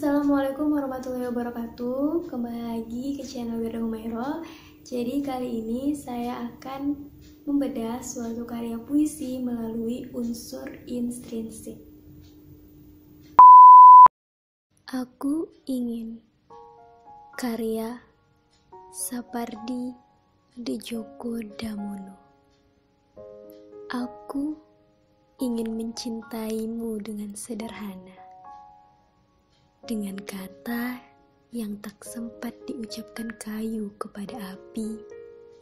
Assalamualaikum warahmatullahi wabarakatuh. Kembali lagi ke channel Wirda Humairah. Jadi kali ini saya akan membedah suatu karya puisi melalui unsur intrinsik. Aku ingin, karya Sapardi Djoko Damono. Aku ingin mencintaimu dengan sederhana, dengan kata yang tak sempat diucapkan kayu kepada api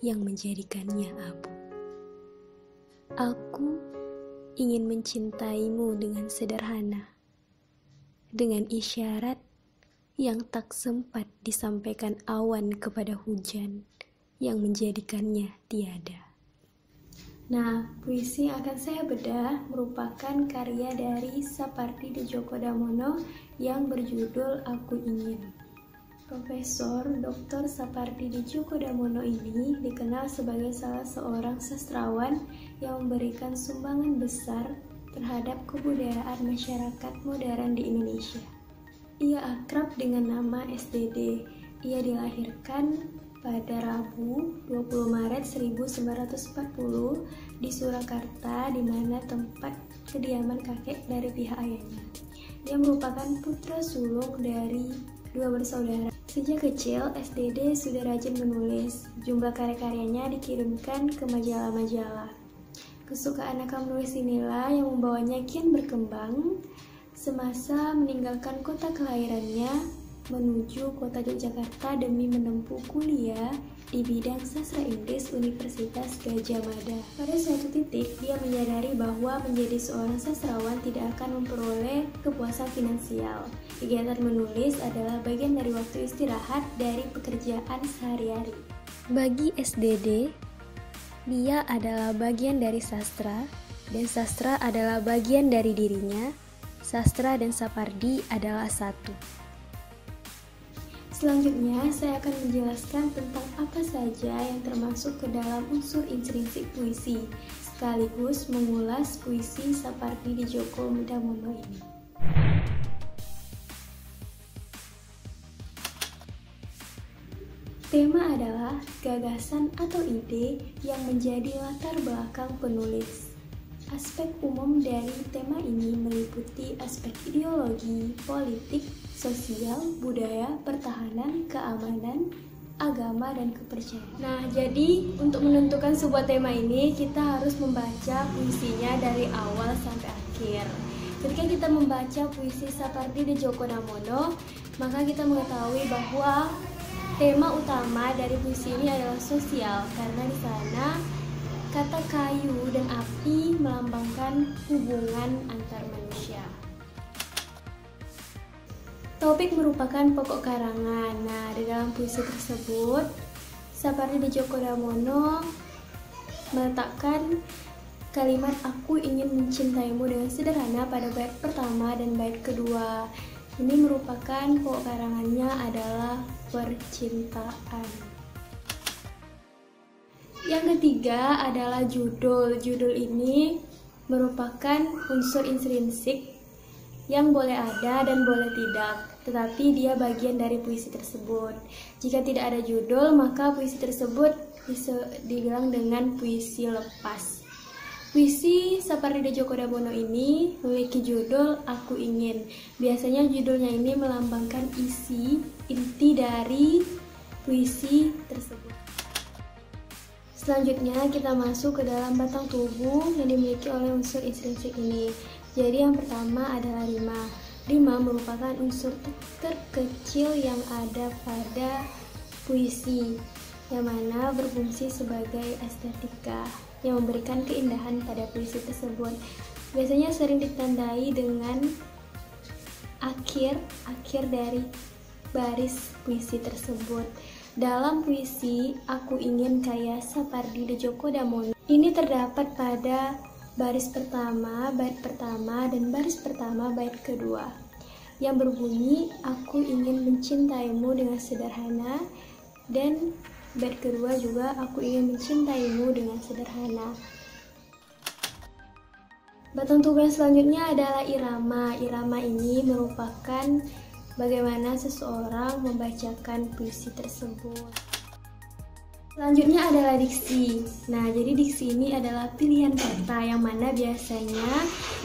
yang menjadikannya abu. Aku ingin mencintaimu dengan sederhana, dengan isyarat yang tak sempat disampaikan awan kepada hujan yang menjadikannya tiada. Nah, puisi yang akan saya bedah merupakan karya dari Sapardi Djoko Damono yang berjudul Aku Ingin. Profesor Dr. Sapardi Djoko Damono ini dikenal sebagai salah seorang sastrawan yang memberikan sumbangan besar terhadap kebudayaan masyarakat modern di Indonesia. Ia akrab dengan nama SDD. Ia dilahirkan pada Rabu 20 Maret 1940 di Surakarta, di mana tempat kediaman kakek dari pihak ayahnya. Dia merupakan putra sulung dari dua bersaudara. Sejak kecil, SDD sudah rajin menulis. Jumlah karya-karyanya dikirimkan ke majalah-majalah. Kesukaan akan menulis inilah yang membawanya kian berkembang semasa meninggalkan kota kelahirannya menuju kota Yogyakarta demi menempuh kuliah di bidang sastra Inggris Universitas Gadjah Mada. Pada suatu titik, dia menyadari bahwa menjadi seorang sastrawan tidak akan memperoleh kepuasan finansial. Kegiatan menulis adalah bagian dari waktu istirahat dari pekerjaan sehari-hari. Bagi SDD, dia adalah bagian dari sastra, dan sastra adalah bagian dari dirinya. Sastra dan Sapardi adalah satu. Selanjutnya, saya akan menjelaskan tentang apa saja yang termasuk ke dalam unsur intrinsik puisi, sekaligus mengulas puisi Sapardi Djoko Damono ini. Tema adalah gagasan atau ide yang menjadi latar belakang penulis. Aspek umum dari tema ini meliputi aspek ideologi, politik, sosial, budaya, pertahanan, keamanan, agama, dan kepercayaan. Nah, jadi untuk menentukan sebuah tema ini, kita harus membaca puisinya dari awal sampai akhir. Ketika kita membaca puisi Sapardi Djoko Damono, maka kita mengetahui bahwa tema utama dari puisi ini adalah sosial, karena di sana kata kayu dan api melambangkan hubungan antar manusia. Topik merupakan pokok karangan. Nah, di dalam puisi tersebut, Sapardi Djoko Damono meletakkan kalimat "Aku ingin mencintaimu" dengan sederhana pada bait pertama dan bait kedua. Ini merupakan pokok karangannya adalah percintaan. Yang ketiga adalah judul. Judul ini merupakan unsur intrinsik yang boleh ada dan boleh tidak, tetapi dia bagian dari puisi tersebut. Jika tidak ada judul, maka puisi tersebut bisa dibilang dengan puisi lepas. Puisi Sapardi Djoko Damono ini memiliki judul Aku Ingin. Biasanya judulnya ini melambangkan inti dari puisi tersebut. Selanjutnya kita masuk ke dalam batang tubuh yang dimiliki oleh unsur intrinsik ini. Jadi yang pertama adalah rima. Rima merupakan unsur terkecil yang ada pada puisi, yang mana berfungsi sebagai estetika yang memberikan keindahan pada puisi tersebut. Biasanya sering ditandai dengan akhir dari baris puisi tersebut. Dalam puisi Aku Ingin karya Sapardi Djoko Damono ini terdapat pada baris pertama, bait pertama, dan baris pertama, bait kedua, yang berbunyi Aku ingin mencintaimu dengan sederhana, dan bait kedua juga Aku ingin mencintaimu dengan sederhana. Batang tubuh yang selanjutnya adalah irama. Irama ini merupakan bagaimana seseorang membacakan puisi tersebut. Selanjutnya adalah diksi. Nah, jadi diksi ini adalah pilihan kata yang mana biasanya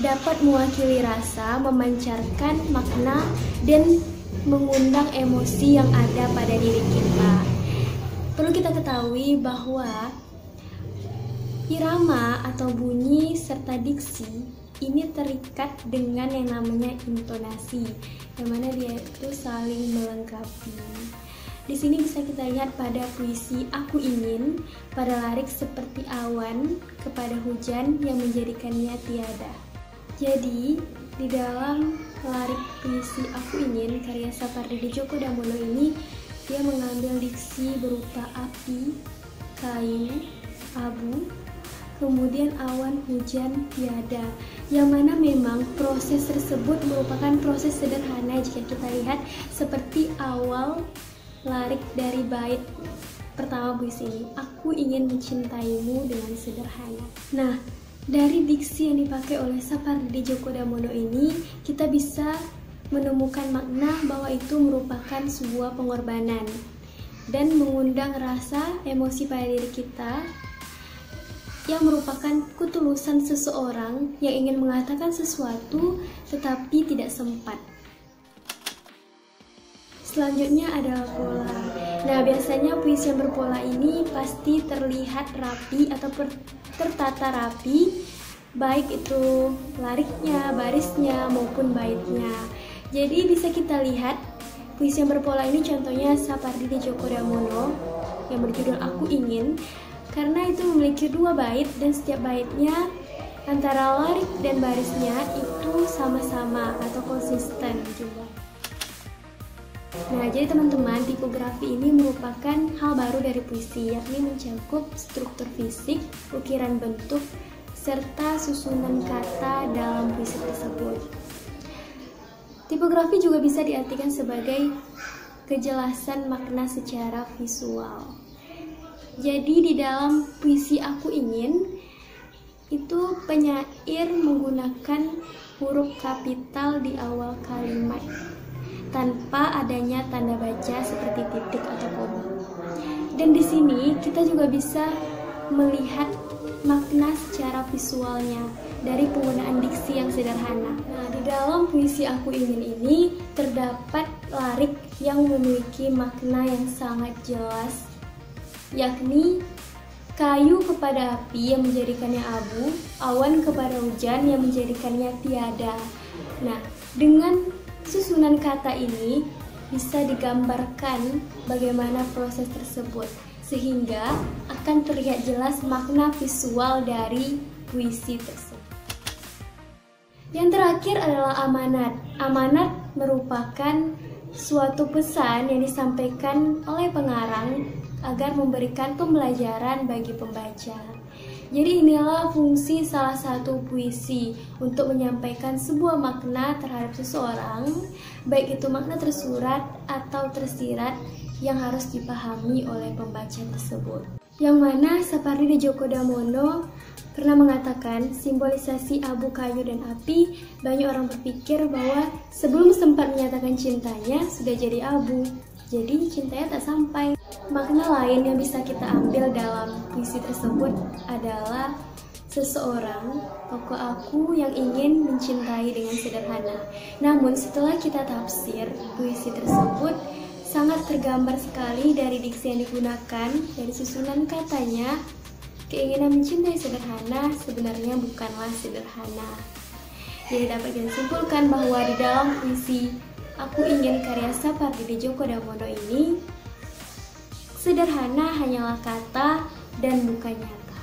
dapat mewakili rasa, memancarkan makna, dan mengundang emosi yang ada pada diri kita. Perlu kita ketahui bahwa irama atau bunyi serta diksi ini terikat dengan yang namanya intonasi, yang mana dia itu saling melengkapi. Di sini bisa kita lihat pada puisi Aku Ingin, pada lirik seperti awan kepada hujan yang menjadikannya tiada. Jadi, di dalam lirik puisi Aku Ingin karya Sapardi Djoko Damono ini, dia mengambil diksi berupa api, kayu, abu, kemudian awan, hujan, tiada, yang mana memang proses tersebut merupakan proses sederhana jika kita lihat seperti awal lirik dari bait pertama puisi ini, aku ingin mencintaimu dengan sederhana. Nah, dari diksi yang dipakai oleh Sapardi Djoko Damono ini, kita bisa menemukan makna bahwa itu merupakan sebuah pengorbanan dan mengundang rasa emosi pada diri kita yang merupakan ketulusan seseorang yang ingin mengatakan sesuatu tetapi tidak sempat. Selanjutnya adalah pola. Nah, biasanya puisi yang berpola ini pasti terlihat rapi atau tertata rapi, baik itu liriknya, barisnya, maupun baitnya. Jadi bisa kita lihat puisi yang berpola ini contohnya Sapardi Djoko Damono yang berjudul Aku Ingin, karena itu memiliki 2 bait dan setiap baitnya antara lirik dan barisnya itu sama-sama atau konsisten juga. Nah, jadi teman-teman, tipografi ini merupakan hal baru dari puisi, yakni mencakup struktur fisik, ukiran bentuk, serta susunan kata dalam puisi tersebut. Tipografi juga bisa diartikan sebagai kejelasan makna secara visual. Jadi di dalam puisi Aku Ingin, itu penyair menggunakan huruf kapital di awal kalimat tanpa adanya tanda baca seperti titik atau koma. Dan di sini kita juga bisa melihat makna secara visualnya dari penggunaan diksi yang sederhana. Nah, di dalam puisi Aku Ingin ini terdapat lirik yang memiliki makna yang sangat jelas, yakni kayu kepada api yang menjadikannya abu, awan kepada hujan yang menjadikannya tiada. Nah, dengan susunan kata ini bisa digambarkan bagaimana proses tersebut, sehingga akan terlihat jelas makna visual dari puisi tersebut. Yang terakhir adalah amanat. Amanat merupakan suatu pesan yang disampaikan oleh pengarang agar memberikan pembelajaran bagi pembaca. Jadi inilah fungsi salah satu puisi untuk menyampaikan sebuah makna terhadap seseorang, baik itu makna tersurat atau tersirat yang harus dipahami oleh pembaca tersebut. Yang mana Sapardi Djoko Damono pernah mengatakan simbolisasi abu, kayu, dan api. Banyak orang berpikir bahwa sebelum sempat menyatakan cintanya sudah jadi abu, jadi cintanya tak sampai. Makna lain yang bisa kita ambil dalam puisi tersebut adalah seseorang, tokoh aku yang ingin mencintai dengan sederhana. Namun setelah kita tafsir puisi tersebut, sangat tergambar sekali dari diksi yang digunakan, dari susunan katanya. Keinginan mencintai sederhana sebenarnya bukanlah sederhana. Jadi dapat disimpulkan bahwa di dalam puisi Aku Ingin karya Sapardi Djoko Damono ini, sederhana hanyalah kata dan bukan nyata.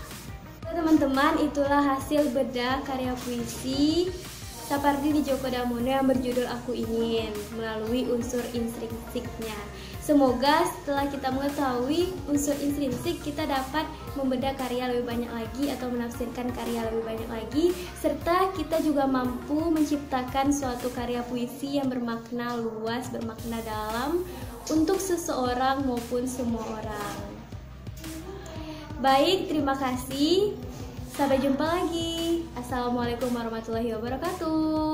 Teman-teman, itulah hasil bedah karya puisi Sapardi Djoko Damono yang berjudul Aku Ingin melalui unsur intrinsiknya. Semoga setelah kita mengetahui unsur intrinsik, kita dapat membedah karya lebih banyak lagi atau menafsirkan karya lebih banyak lagi, serta kita juga mampu menciptakan suatu karya puisi yang bermakna luas, bermakna dalam untuk seseorang maupun semua orang. Baik, terima kasih. Sampai jumpa lagi. Assalamualaikum warahmatullahi wabarakatuh.